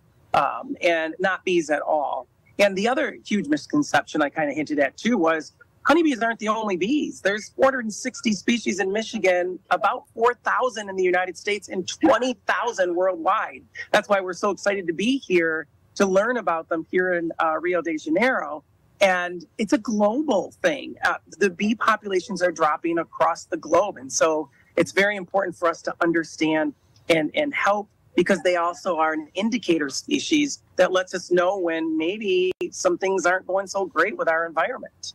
and not bees at all. And the other huge misconception I kind of hinted at too was honeybees aren't the only bees. There's 460 species in Michigan, about 4,000 in the United States, and 20,000 worldwide. That's why we're so excited to be here to learn about them here in Rio de Janeiro. And it's a global thing. The bee populations are dropping across the globe. And so it's very important for us to understand and help, because they also are an indicator species that lets us know when maybe some things aren't going so great with our environment.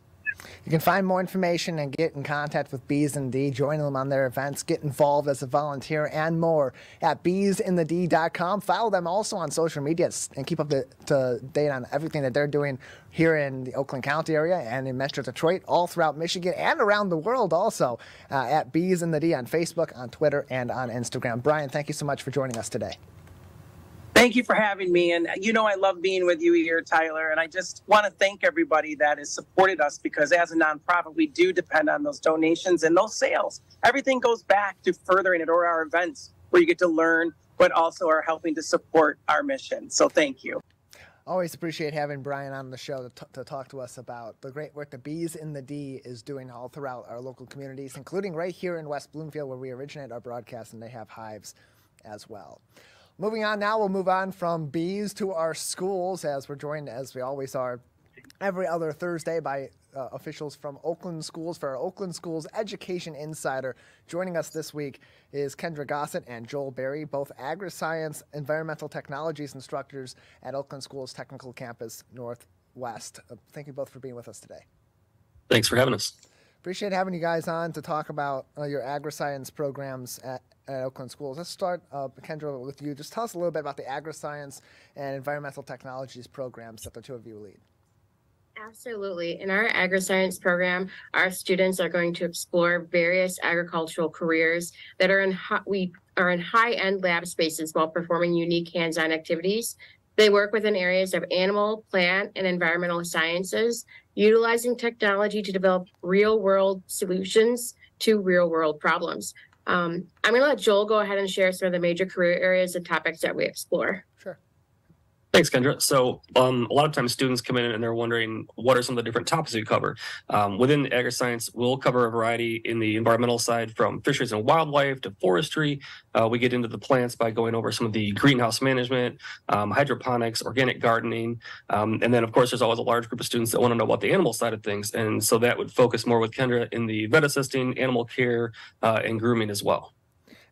You can find more information and get in contact with Bees in the D, join them on their events, get involved as a volunteer, and more at beesinthed.com. Follow them also on social media and keep up to date on everything that they're doing here in the Oakland County area and in Metro Detroit, all throughout Michigan and around the world also at Bees in the D on Facebook, on Twitter, and on Instagram. Brian, thank you so much for joining us today.
Thank you for having me. And I love being with you here, Tyler. And I just want to thank everybody that has supported us, because as a nonprofit, we do depend on those donations and those sales. Everything goes back to furthering it, or our events where you get to learn, but also are helping to support our mission. So thank you.
Always appreciate having Brian on the show to talk to us about the great work the Bees in the D is doing all throughout our local communities, including right here in West Bloomfield, where we originate our broadcast, and they have hives as well. Moving on now, we'll move on from bees to our schools, as we're joined, as we always are, every other Thursday by officials from Oakland Schools for our Oakland Schools Education Insider. Joining us this week is Kendra Gossett and Joel Berry, both Agriscience environmental technologies instructors at Oakland Schools Technical Campus Northwest. Thank you both for being with us today.
Thanks for having us.
Appreciate having you guys on to talk about your Agriscience programs at Oakland Schools. Let's start, Kendra, with you. Just tell us a little bit about the Agriscience and environmental technologies programs that the two of you lead.
Absolutely. In our Agriscience program, our students are going to explore various agricultural careers that are in high-end lab spaces while performing unique hands-on activities. They work within areas of animal, plant, and environmental sciences, utilizing technology to develop real-world solutions to real-world problems. I'm going to let Joel go ahead and share some of the major career areas and topics that we explore.
Sure.
Thanks, Kendra. So a lot of times students come in and they're wondering, what are some of the different topics we cover? Within Agriscience, we'll cover a variety in the environmental side, from fisheries and wildlife to forestry. We get into the plants by going over some of the greenhouse management, hydroponics, organic gardening. And then, of course, there's always a large group of students that want to know about the animal side of things. And so that would focus more with Kendra in the vet assisting, animal care, and grooming as well.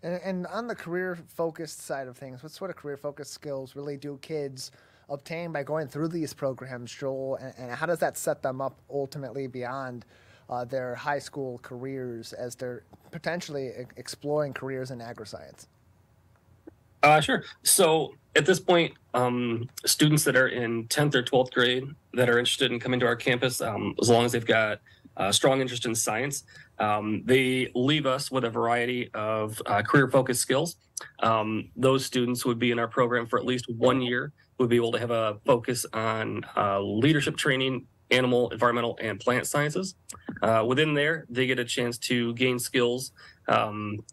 And on the career-focused side of things, what sort of career-focused skills really do kids obtain by going through these programs, Joel? And how does that set them up ultimately beyond their high school careers as they're potentially exploring careers in Agriscience?
Sure. So at this point, students that are in 10th or 12th grade that are interested in coming to our campus, as long as they've got a strong interest in science, they leave us with a variety of career-focused skills. Those students would be in our program for at least 1 year, would be able to have a focus on leadership training animal, environmental, and plant sciences. Within there, they get a chance to gain skills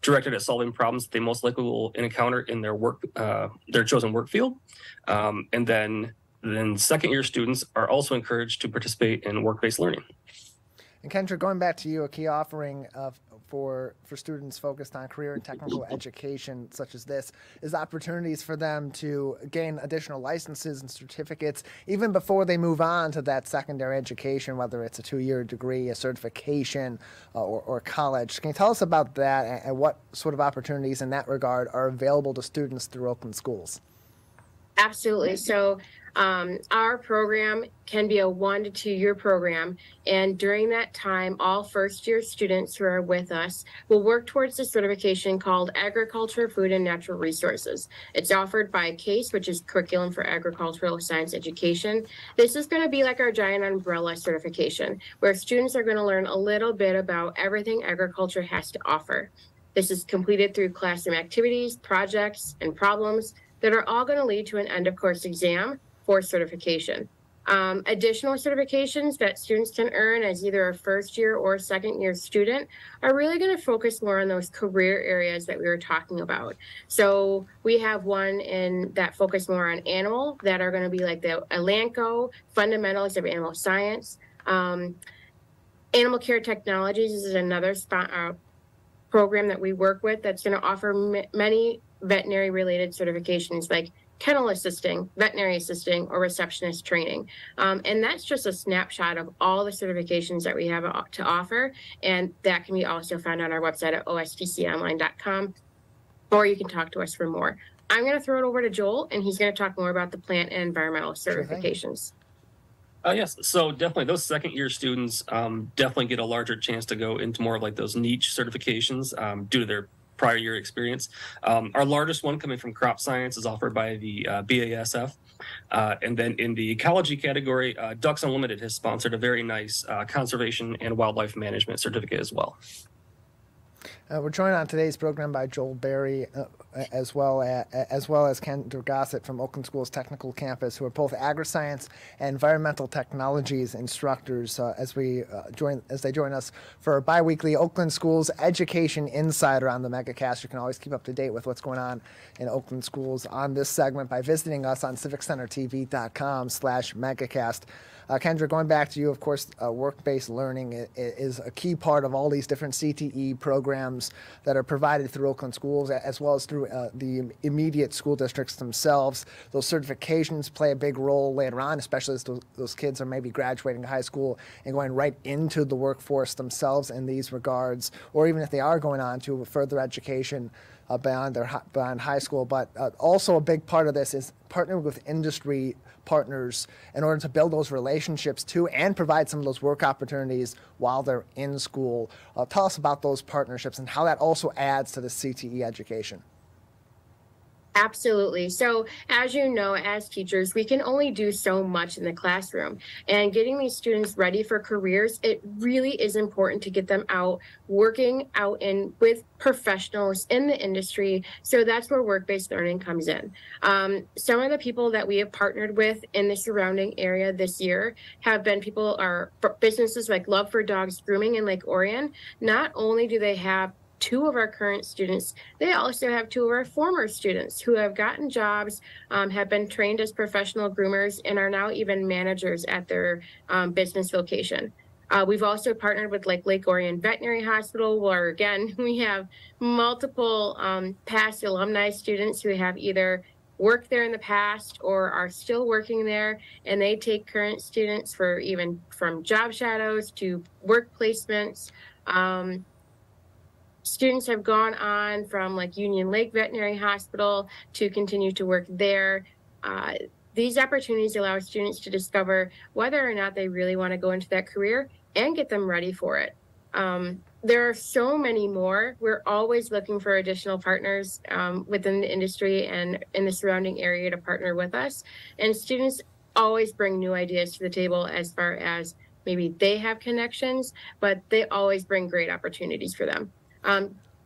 directed at solving problems that they most likely will encounter in their chosen work field. And then second-year students are also encouraged to participate in work-based learning.
And Kendra, going back to you, a key offering for students focused on career and technical education such as this is opportunities for them to gain additional licenses and certificates even before they move on to that secondary education, whether it's a 2-year degree, a certification, or college. Can you tell us about that and what sort of opportunities in that regard are available to students through Oakland Schools?
Absolutely. So our program can be a 1 to 2 year program. And during that time, all first-year students who are with us will work towards the certification called Agriculture, Food, and Natural Resources. It's offered by CASE, which is Curriculum for Agricultural Science Education. This is going to be like our giant umbrella certification, where students are going to learn a little bit about everything agriculture has to offer. This is completed through classroom activities, projects, and problems that are all going to lead to an end-of-course exam for certification. Additional certifications that students can earn as either a first-year or second-year student are really going to focus more on those career areas that we were talking about. So we have one that focus more on animal that are going to be like the Elanco, Fundamentals of Animal Science. Animal Care Technologies is another program that we work with that's going to offer many veterinary-related certifications like kennel assisting, veterinary assisting, or receptionist training. And that's just a snapshot of all the certifications that we have to offer. And that can be also found on our website at ostconline.com, or you can talk to us for more. I'm going to throw it over to Joel, and he's going to talk more about the plant and environmental certifications.
Yes, so definitely those second-year students definitely get a larger chance to go into more of like those niche certifications due to their prior year experience. Our largest one coming from crop science is offered by the BASF. And then in the ecology category, Ducks Unlimited has sponsored a very nice conservation and wildlife management certificate as well.
We're joined on today's program by Joel Berry, as well as Kendra Gossett from Oakland Schools Technical Campus, who are both Agriscience and Environmental Technologies instructors. As they join us for a biweekly Oakland Schools Education Insider on the Megacast. You can always keep up to date with what's going on in Oakland Schools on this segment by visiting us on civiccentertv.com/Megacast. Kendra, going back to you, of course, work-based learning is a key part of all these different CTE programs that are provided through Oakland Schools, as well as through the immediate school districts themselves. Those certifications play a big role later on, especially as those kids are maybe graduating high school and going right into the workforce themselves in these regards, or even if they are going on to further education beyond high school. But also a big part of this is partnering with industry partners in order to build those relationships too and provide some of those work opportunities while they're in school. Tell us about those partnerships and how that also adds to the CTE education.
Absolutely. So as you know, as teachers, we can only do so much in the classroom, and getting these students ready for careers, it really is important to get them out working out with professionals in the industry. So that's where work-based learning comes in. Some of the people that we have partnered with in the surrounding area this year have been businesses like Love for Dogs Grooming in Lake Orion. Not only do they have 2 of our current students, they also have 2 of our former students who have gotten jobs, have been trained as professional groomers, and are now even managers at their business location. We've also partnered with Lake Orion Veterinary Hospital, where again, we have multiple past alumni students who have either worked there in the past or are still working there, and they take current students for even from job shadows to work placements. Students have gone on from Union Lake Veterinary Hospital to continue to work there. These opportunities allow students to discover whether or not they really want to go into that career and get them ready for it. There are so many more. We're always looking for additional partners within the industry and in the surrounding area to partner with us. And students always bring new ideas to the table as far as maybe they have connections, but they always bring great opportunities for them.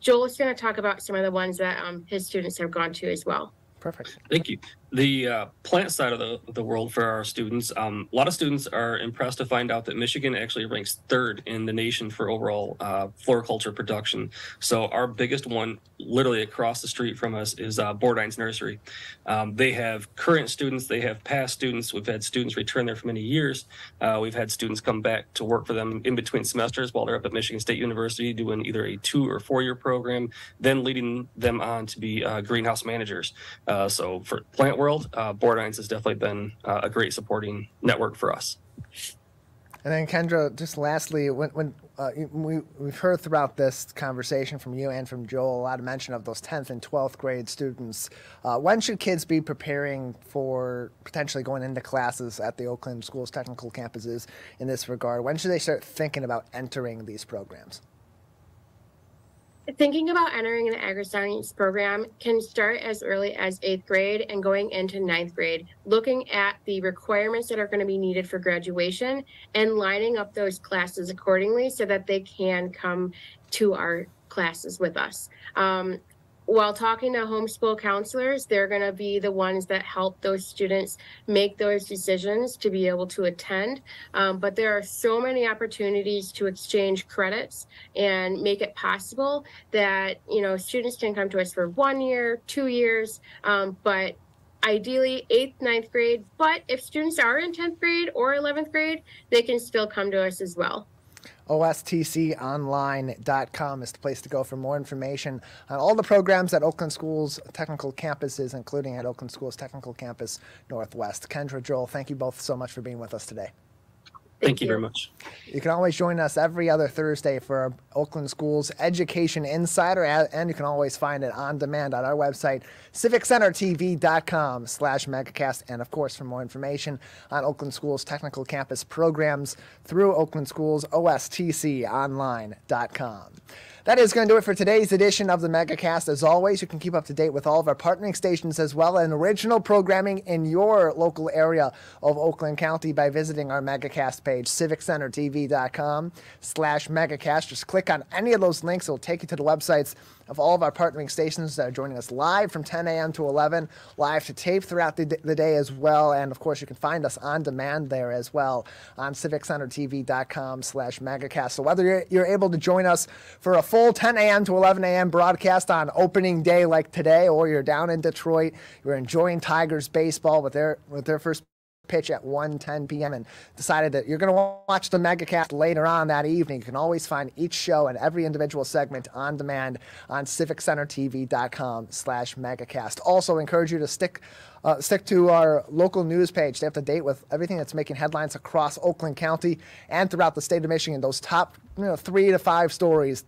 Joel is going to talk about some of the ones that his students have gone to as well.
Perfect.
Thank you. The plant side of the world for our students, a lot of students are impressed to find out that Michigan actually ranks 3rd in the nation for overall floriculture production. So our biggest one, literally across the street from us, is Bordine's Nursery. They have current students, they have past students. We've had students return there for many years. We've had students come back to work for them in between semesters while they're up at Michigan State University doing either a 2 or 4 year program, then leading them on to be greenhouse managers. So for plant world, Bordine's has definitely been a great supporting network for us.
And then Kendra, just lastly, we've heard throughout this conversation from you and from Joel a lot of mention of those 10th and 12th grade students. When should kids be preparing for potentially going into classes at the Oakland Schools technical campuses in this regard? When should they start thinking about entering these programs?
Thinking about entering an Agriscience program can start as early as 8th grade and going into 9th grade, looking at the requirements that are going to be needed for graduation and lining up those classes accordingly so that they can come to our classes with us. While talking to homeschool counselors, they're going to be the ones that help those students make those decisions to be able to attend. But there are so many opportunities to exchange credits and make it possible that, you know, students can come to us for 1 year, 2 years, but ideally 8th, 9th grade. But if students are in 10th grade or 11th grade, they can still come to us as well.
OSTConline.com is the place to go for more information on all the programs at Oakland Schools technical campuses, including at Oakland Schools Technical Campus Northwest. Kendra, Joel, thank you both so much for being with us today.
Thank you very much.
You can always join us every other Thursday for our Oakland Schools Education Insider, and you can always find it on demand on our website, civiccentertv.com/megacast, and of course, for more information on Oakland Schools technical campus programs through Oakland Schools, OSTConline.com. That is going to do it for today's edition of the Megacast. As always, you can keep up to date with all of our partnering stations as well and original programming in your local area of Oakland County by visiting our Megacast page, civiccentertv.com/Megacast. Just click on any of those links. It'll take you to the websites of all of our partnering stations that are joining us live from 10 a.m. to 11, live to tape throughout the day as well. And, of course, you can find us on demand there as well on civiccentertv.com/Megacast. So whether you're able to join us for a full 10 a.m. to 11 a.m. broadcast on opening day like today, or you're down in Detroit, you're enjoying Tigers baseball with their first pitch at 1:10 p.m. and decided that you're going to watch the Megacast later on that evening, you can always find each show and every individual segment on demand on civiccentertv.com/Megacast. Also encourage you to stick to our local news page. Stay up to date with everything that's making headlines across Oakland County and throughout the state of Michigan. Those top 3 to 5 stories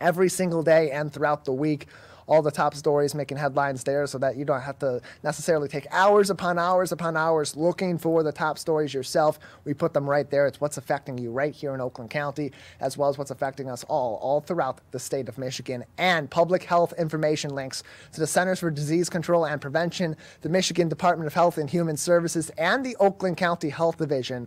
every single day and throughout the week. All the top stories making headlines there so that you don't have to necessarily take hours upon hours upon hours looking for the top stories yourself. We put them right there. It's what's affecting you right here in Oakland County, as well as what's affecting us all throughout the state of Michigan. And public health information links to the Centers for Disease Control and Prevention, the Michigan Department of Health and Human Services, and the Oakland County Health Division,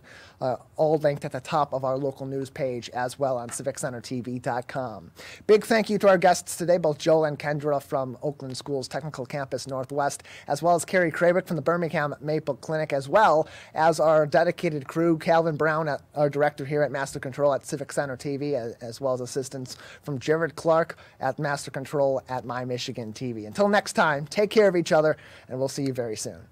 all linked at the top of our local news page as well on civiccentertv.com. Big thank you to our guests today, both Joel and Kendra from Oakland Schools Technical Campus Northwest, as well as Carrie Krawiec from the Birmingham Maple Clinic, as well as our dedicated crew, Calvin Brown, our director here at Master Control at Civic Center TV, as well as assistants from Jared Clark at Master Control at My Michigan TV. Until next time, take care of each other, and we'll see you very soon.